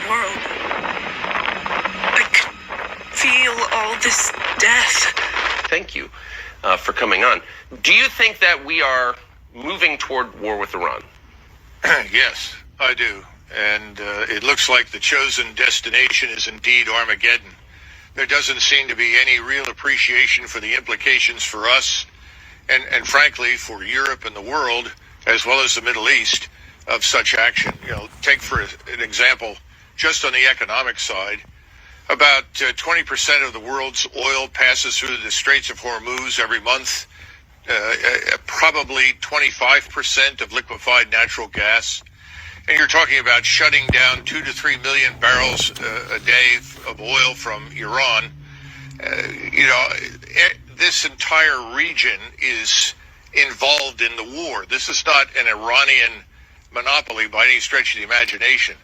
world. I could feel all this death. Thank you for coming on. Do you think that we are moving toward war with Iran? Yes, I do. And it looks like the chosen destination is indeed Armageddon. There doesn't seem to be any real appreciation for the implications for us and frankly for Europe and the world, as well as the Middle East, of such action. Take for an example, just on the economic side, about 20% of the world's oil passes through the Straits of Hormuz every month. Probably 25% of liquefied natural gas. And you're talking about shutting down 2 to 3 million barrels a day of oil from Iran. This entire region is involved in the war. This is not an Iranian monopoly by any stretch of the imagination.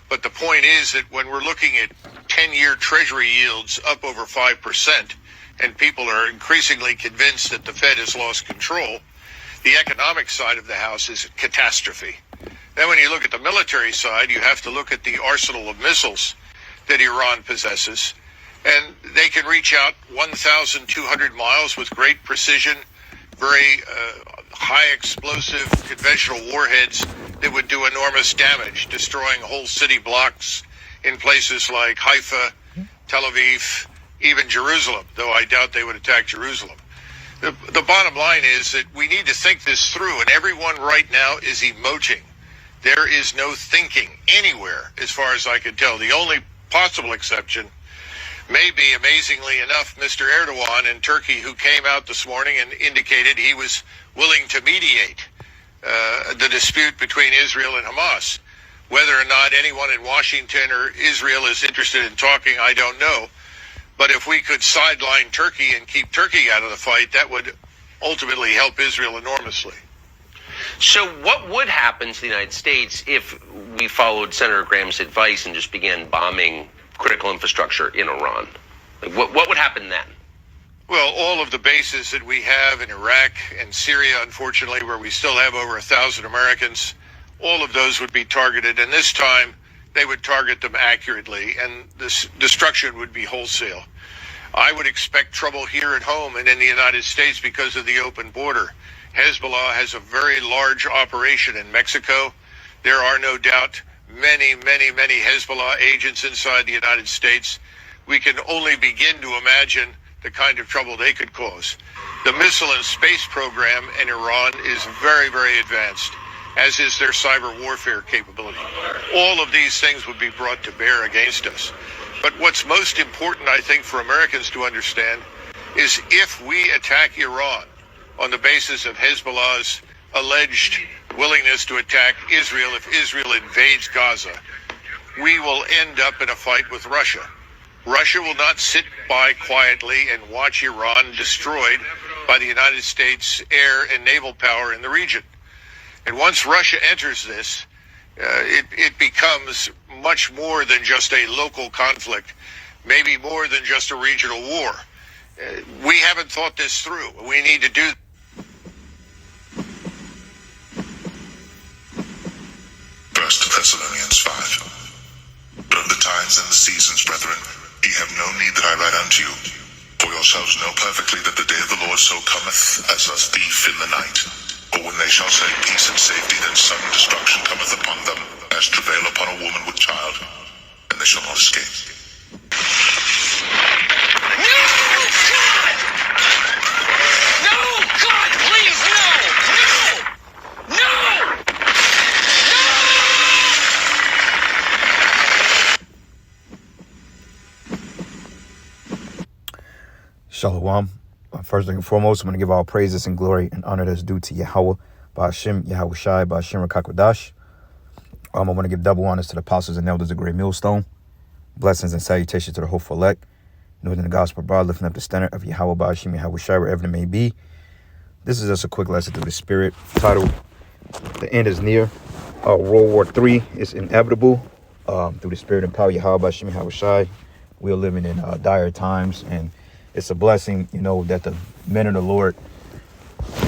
But the point is that when we're looking at 10-year Treasury yields up over 5%, and people are increasingly convinced that the Fed has lost control, the economic side of the house is a catastrophe. Then when you look at the military side, you have to look at the arsenal of missiles that Iran possesses. And they can reach out 1,200 miles with great precision, very high explosive conventional warheads that would do enormous damage, destroying whole city blocks in places like Haifa, Tel Aviv, even Jerusalem, though I doubt they would attack Jerusalem. The bottom line is that we need to think this through, and everyone right now is emoting. There is no thinking anywhere, as far as I can tell. The only possible exception may be, amazingly enough, Mr. Erdogan in Turkey, who came out this morning and indicated he was willing to mediate the dispute between Israel and Hamas. Whether or not anyone in Washington or Israel is interested in talking, I don't know. But if we could sideline Turkey and keep Turkey out of the fight, that would ultimately help Israel enormously. So what would happen to the United States if we followed Senator Graham's advice and just began bombing critical infrastructure in Iran? What would happen then? Well, all of the bases that we have in Iraq and Syria, unfortunately, where we still have over 1,000 Americans, all of those would be targeted. And this time, they would target them accurately, and this destruction would be wholesale. I would expect trouble here at home and in the United States because of the open border. Hezbollah has a very large operation in Mexico. There are no doubt many Hezbollah agents inside the United States. We can only begin to imagine the kind of trouble they could cause. The missile and space program in Iran is very advanced, as is their cyber warfare capability. All of these things would be brought to bear against us. But what's most important, I think, for Americans to understand is if we attack Iran on the basis of Hezbollah's alleged willingness to attack Israel if Israel invades Gaza, we will end up in a fight with Russia. Russia will not sit by quietly and watch Iran destroyed by the United States air and naval power in the region. And once Russia enters this, it becomes much more than just a local conflict, maybe more than just a regional war. We haven't thought this through. We need to do. First Thessalonians 5. But of the times and the seasons, brethren, ye have no need that I write unto you. For yourselves know perfectly that the day of the Lord so cometh as a thief in the night. For when they shall say peace and safety, then sudden destruction cometh upon them, as travail upon a woman with child, and they shall not escape. No, God! No, God, please, no! No! No! Shalom. First and foremost, I'm going to give all praises and glory and honor that's due to Yahweh, Ba'ashem, Yahweh Shai, Ba'ashem Rakakwadash. I want to give double honors to the apostles and elders of Great Millstone. Blessings and salutations to the hopeful elect. Northern the gospel broad, lifting up the standard of Yahweh, Ba'ashem, Yahweh Shai, wherever it may be. This is just a quick lesson through the Spirit, titled The End is Near. World War III is inevitable. Through the Spirit and power, Yahweh, Ba'ashem, Yahweh Shai. We are living in dire times, and it's a blessing, that the men of the Lord,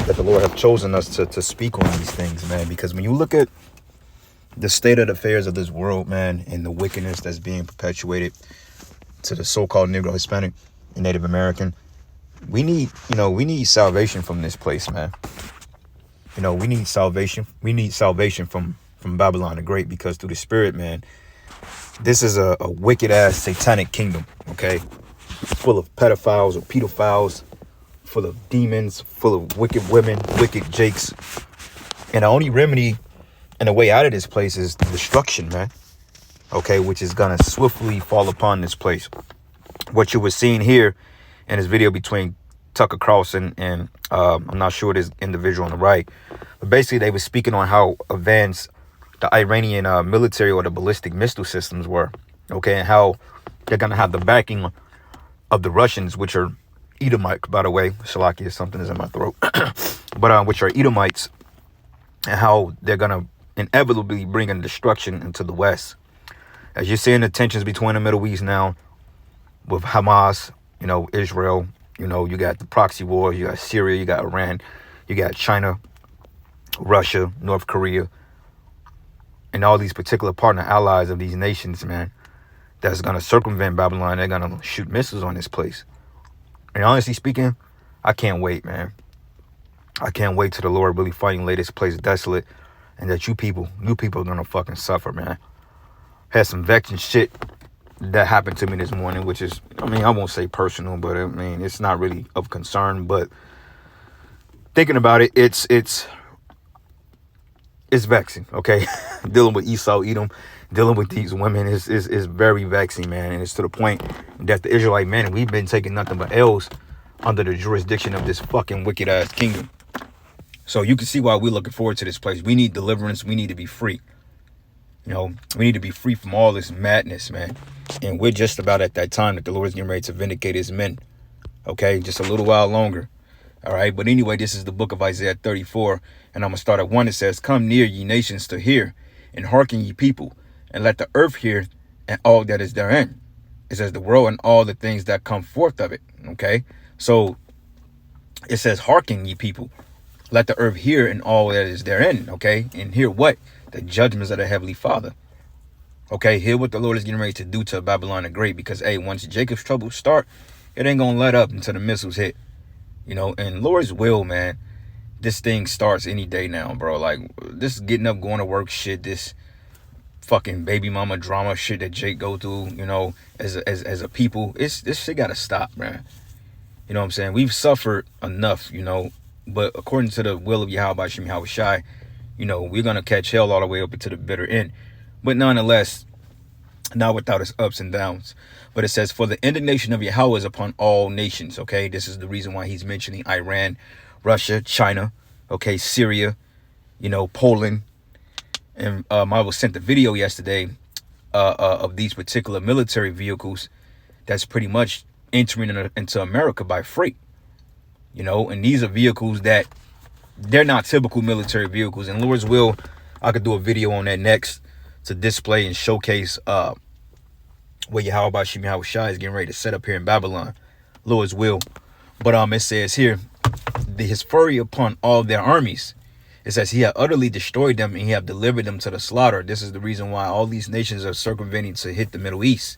that the Lord have chosen us to speak on these things, man. Because when you look at the state of affairs of this world, man, and the wickedness that's being perpetuated to the so-called Negro, Hispanic, and Native American, we need salvation from this place, man. We need salvation. We need salvation from Babylon the Great, because through the Spirit, man, this is a wicked ass satanic kingdom, okay? Full of pedophiles or pedophiles, full of demons, full of wicked women, wicked jakes. And the only remedy and the way out of this place is destruction, man. Okay, which is gonna swiftly fall upon this place. What you were seeing here in this video between Tucker Carlson and I'm not sure this individual on the right, but basically they were speaking on how advanced the Iranian military or the ballistic missile systems were, okay, and how they're gonna have the backing of the Russians, which are Edomite, by the way. Shalakia, something is in my throat, but which are Edomites, and how they're gonna inevitably bring in destruction into the West. As you're seeing the tensions between the Middle East now with Hamas, Israel, you got the proxy war, you got Syria, you got Iran, you got China, Russia, North Korea, and all these particular partner allies of these nations, man, that's going to circumvent Babylon. They're going to shoot missiles on this place. And honestly speaking, I can't wait, man. I can't wait till the Lord really finally lay this place desolate, and that you people are going to fucking suffer, man. Had some vexing shit that happened to me this morning, which is, I won't say personal, but it's not really of concern, but thinking about it, it's vexing, okay? Dealing with Esau, Edom, dealing with these women is very vexing, man. And it's to the point that the Israelite men, we've been taking nothing but L's under the jurisdiction of this fucking wicked ass kingdom. So you can see why we're looking forward to this place. We need deliverance. We need to be free. We need to be free from all this madness, man. And we're just about at that time that the Lord is getting ready to vindicate his men. Okay, just a little while longer. All right, but anyway, this is the book of Isaiah 34, and I'm going to start at 1. It says, "Come near, ye nations, to hear, and hearken, ye people, and let the earth hear, and all that is therein." It says, "The world and all the things that come forth of it." Okay, so it says, "Hearken, ye people, let the earth hear, and all that is therein." Okay, and hear what? The judgments of the Heavenly Father. Okay, hear what the Lord is getting ready to do to Babylon the Great, because, hey, once Jacob's troubles start, it ain't going to let up until the missiles hit. And Lord's will, man, this thing starts any day now, bro. Like, this getting up, going to work shit, this fucking baby mama drama shit that Jake go through, as a people, this shit got to stop, man. You know what I'm saying? We've suffered enough, but according to the will of Yahweh Shem Yahweh Shai, we're going to catch hell all the way up into the bitter end. But nonetheless, not without its ups and downs. But it says, "For the indignation of Yahweh is upon all nations." Okay, this is the reason why he's mentioning Iran, Russia, China, okay, Syria, Poland. And I was sent the video yesterday of these particular military vehicles that's pretty much entering into America by freight. And these are vehicles that they're not typical military vehicles. And Lord's will, I could do a video on that next to display and showcase what Yahweh Shem Yahweh Shai is getting ready to set up here in Babylon. Lord's will. But it says here, his fury upon all their armies. It says he had utterly destroyed them, and he have delivered them to the slaughter. This is the reason why all these nations are circumventing to hit the Middle East.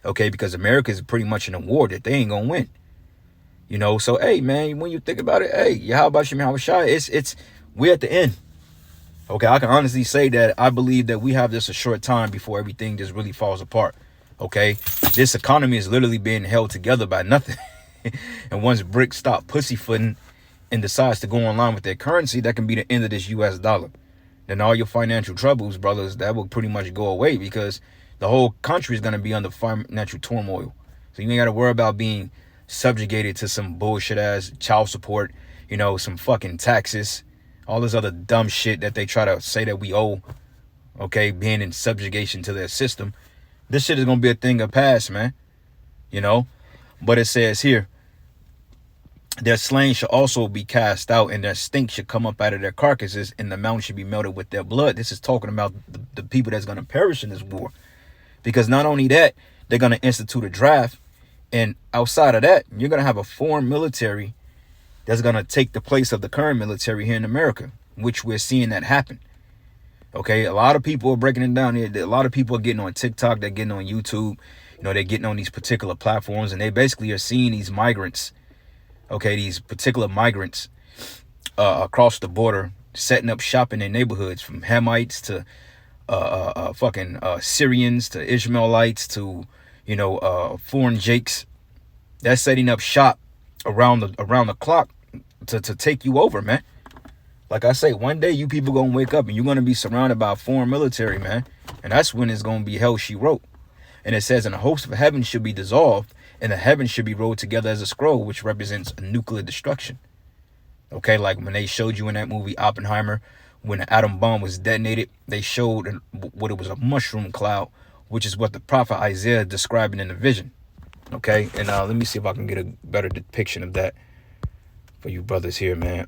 Okay, because America is pretty much in a war that they ain't gonna win. So hey, man, when you think about it, hey, Yahweh Shem Yahweh Shai, we're at the end. Okay, I can honestly say that I believe that we have just a short time before everything just really falls apart. Okay, this economy is literally being held together by nothing. And once BRICS stop pussyfooting and decides to go online with their currency, that can be the end of this US dollar. Then all your financial troubles, brothers, that will pretty much go away, because the whole country is going to be under financial turmoil. So you ain't got to worry about being subjugated to some bullshit ass child support, some fucking taxes, all this other dumb shit that they try to say that we owe. Okay, being in subjugation to their system. This shit is going to be a thing of past, man. But it says here, "Their slain shall also be cast out, and their stink should come up out of their carcasses, and the mountain should be melted with their blood." This is talking about the people that's going to perish in this war. Because not only that, they're going to institute a draft. And outside of that, you're going to have a foreign military that's going to take the place of the current military here in America, which we're seeing that happen. Okay, a lot of people are breaking it down here. A lot of people are getting on TikTok, they're getting on YouTube, they're getting on these particular platforms, and they basically are seeing these migrants, okay, these particular migrants across the border, setting up shop in their neighborhoods, from Hamites to fucking Syrians to Ishmaelites to, foreign Jakes. They're setting up shop around the clock to take you over, man. Like I say, one day you people gonna wake up and you're gonna be surrounded by foreign military, man. And that's when it's gonna be hell she wrote. And it says, and the host of heaven should be dissolved, and the heavens should be rolled together as a scroll, which represents a nuclear destruction. Okay, like when they showed you in that movie Oppenheimer, when the atom bomb was detonated, they showed what it was, a mushroom cloud, which is what the prophet Isaiah describing in the vision. Okay, and let me see if I can get a better depiction of that for you brothers here, man.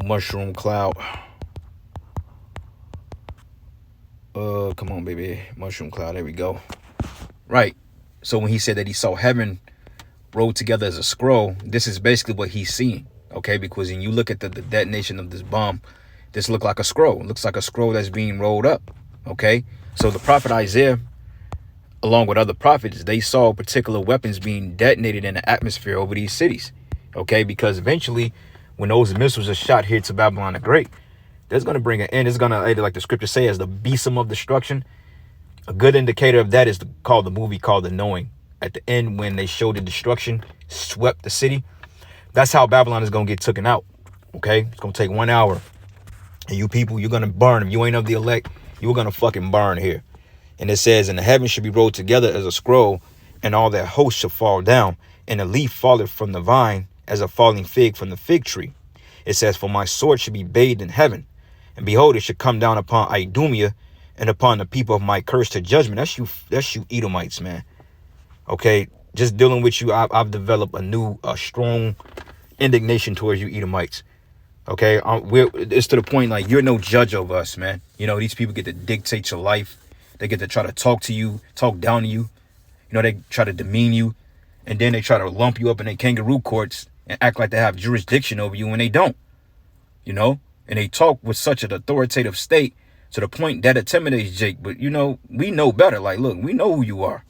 Mushroom cloud. Come on, baby. Mushroom cloud. There we go. Right. So when he said that he saw heaven rolled together as a scroll, this is basically what he's seeing. Okay, because when you look at the detonation of this bomb, this looked like a scroll. It looks like a scroll that's being rolled up. Okay. So the prophet Isaiah, along with other prophets, they saw particular weapons being detonated in the atmosphere over these cities. Okay, because eventually, when those missiles are shot here to Babylon the Great, that's going to bring an end. It's going to, like the scripture says, as the besom of destruction. A good indicator of that is the movie called The Knowing. At the end, when they showed the destruction, swept the city. That's how Babylon is going to get taken out. Okay, it's going to take 1 hour. And you people, you're going to burn. If you ain't of the elect, you're going to fucking burn here. And it says, and the heavens should be rolled together as a scroll, and all their hosts shall fall down, and a leaf falleth from the vine, as a falling fig from the fig tree. It says, for my sword should be bathed in heaven, and behold, it should come down upon Idumea, and upon the people of my curse to judgment. That's you Edomites, man. Okay, just dealing with you, I've developed a strong indignation towards you Edomites. Okay, it's to the point like you're no judge over us, man. These people get to dictate your life. They get to try to talk to you, talk down to you. They try to demean you, and then they try to lump you up in their kangaroo courts and act like they have jurisdiction over you when they don't. And they talk with such an authoritative state to the point that intimidates Jake. But, we know better. Like, look, we know who you are.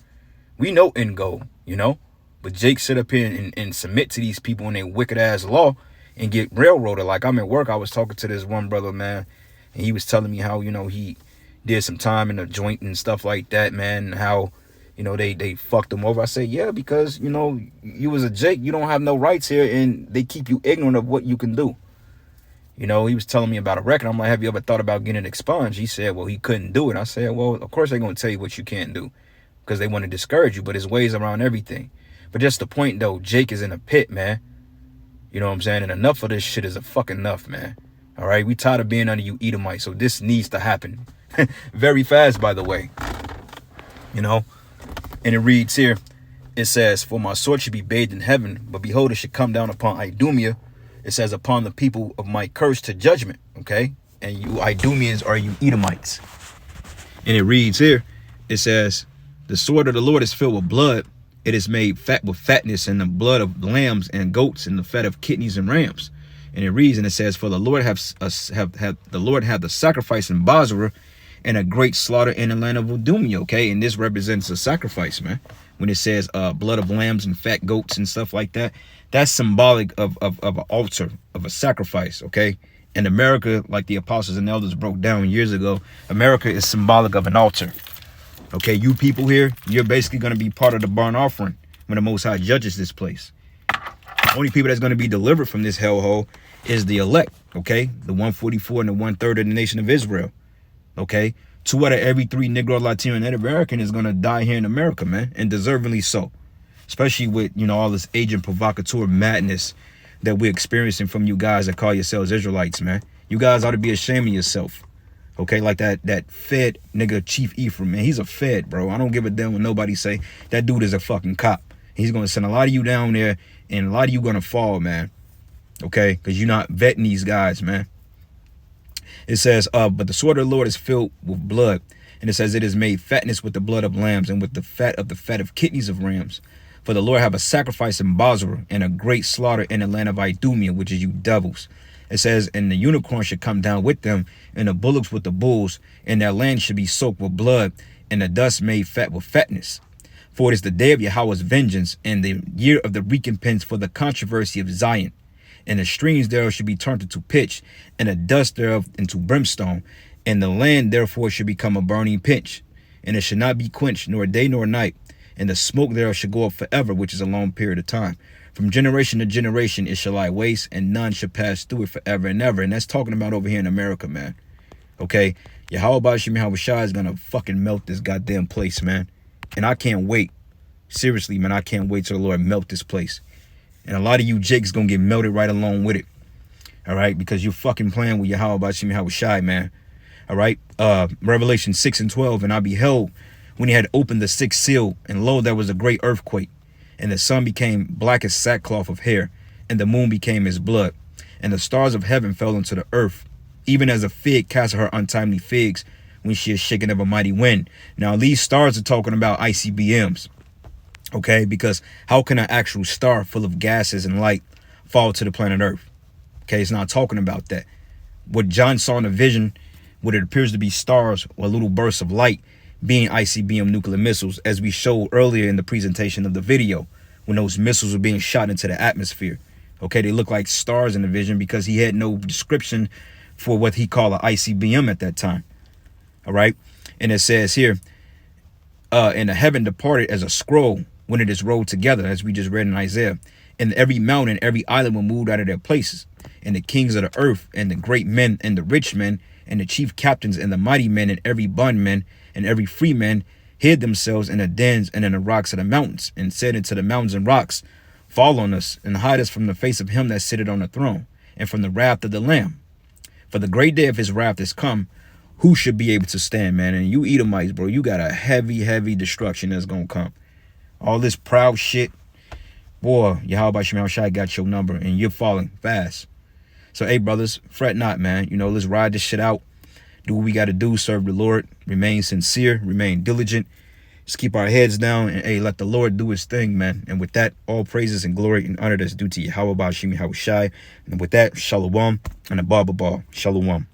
We know end goal, But Jake sit up here and submit to these people in their wicked ass law and get railroaded. Like, I'm at work. I was talking to this one brother, man, and he was telling me how, he did some time in a joint and stuff like that, man, and how, they fucked him over. I say, yeah, because, you was a Jake. You don't have no rights here, and they keep you ignorant of what you can do. He was telling me about a record. I'm like, have you ever thought about getting expunged? He said, well, he couldn't do it. I said, well, of course they're going to tell you what you can't do because they want to discourage you, but there's ways around everything. But just the point, though, Jake is in a pit, man. You know what I'm saying? And enough of this shit is a fucking enough, man. All right? We tired of being under you Edomites, so this needs to happen. Very fast, by the way. And it reads here, it says, for my sword should be bathed in heaven, but behold, it should come down upon Idumea. It says, upon the people of my curse to judgment. Okay? And you Idumeans are you Edomites. And it reads here, it says, the sword of the Lord is filled with blood. It is made fat with fatness, and the blood of lambs and goats, and the fat of kidneys and rams. And it reads, and it says, for the Lord have the sacrifice in Bozrah, and a great slaughter in the land of Idumea. Okay, and this represents a sacrifice, man. When it says blood of lambs and fat goats and stuff like that, that's symbolic of an altar, of a sacrifice. Okay, and America, like the apostles and elders broke down years ago, America is symbolic of an altar. Okay, you people here, you're basically going to be part of the burnt offering when the Most High judges this place. The only people that's going to be delivered from this hellhole is the elect. Okay, the 144 and the 1/3 of the nation of Israel. Okay, 2 out of every 3 Negro, Latino, and Native American is going to die here in America, man, and deservingly so. Especially with, all this agent provocateur madness that we're experiencing from you guys that call yourselves Israelites, man. You guys ought to be ashamed of yourself. Okay, like that Fed nigga Chief Ephraim, man. He's a Fed, bro. I don't give a damn when nobody say that dude is a fucking cop. He's going to send a lot of you down there, and a lot of you going to fall, man. Okay, because you're not vetting these guys, man. It says, but the sword of the Lord is filled with blood. And it says it is made fatness with the blood of lambs and with the fat of kidneys of rams. For the Lord have a sacrifice in Bozrah and a great slaughter in the land of Idumea, which is you devils. It says, and the unicorn should come down with them, and the bullocks with the bulls, and their land should be soaked with blood, and the dust made fat with fatness. For it is the day of Yahweh's vengeance, and the year of the recompense for the controversy of Zion. And the streams thereof should be turned into pitch, and the dust thereof into brimstone, and the land therefore should become a burning pitch, and it should not be quenched, nor day nor night, and the smoke thereof should go up forever, which is a long period of time. From generation to generation it shall lie waste, and none shall pass through it forever and ever. And that's talking about over here in America, man. Okay? Yahweh Bashim Yahweh Shai is gonna fucking melt this goddamn place, man. And I can't wait. Seriously, man, I can't wait till the Lord melt this place. And a lot of you jakes gonna get melted right along with it. Alright? Because you're fucking playing with Yahweh Bashim Yahweh Shai, man. Alright? Revelation 6 and 12. And I beheld when he had opened the sixth seal, and lo, there was a great earthquake. And the sun became black as sackcloth of hair, and the moon became as blood. And the stars of heaven fell into the earth, even as a fig casts her untimely figs when she is shaken of a mighty wind. Now, these stars are talking about ICBMs, okay? Because how can an actual star full of gases and light fall to the planet Earth? Okay, it's not talking about that. What John saw in a vision, what it appears to be stars or little bursts of light, being ICBM nuclear missiles, as we showed earlier in the presentation of the video, when those missiles were being shot into the atmosphere. Okay, they look like stars in the vision because he had no description for what he called an ICBM at that time. All right, and it says here, and the heaven departed as a scroll when it is rolled together, as we just read in Isaiah. And every mountain, every island were moved out of their places, and the kings of the earth, and the great men, and the rich men, and the chief captains, and the mighty men, and every bondman, and every free man hid themselves in the dens and in the rocks of the mountains, and said unto the mountains and rocks, fall on us, and hide us from the face of him that sitteth on the throne, and from the wrath of the Lamb. For the great day of his wrath is come. Who should be able to stand, man? And you Edomites, bro, you got a heavy, heavy destruction that's gonna come. All this proud shit, boy, Yahweh Bashim Shai got your number, and you're falling fast. So, hey, brothers, fret not, man. You know, let's ride this shit out. Do what we got to do, serve the Lord, remain sincere, remain diligent, just keep our heads down, and hey, let the Lord do his thing, man. And with that, all praises and glory and honor that's due to Yahweh Bashim Yahweh Shai. And with that, shalom and a baba. Shalom.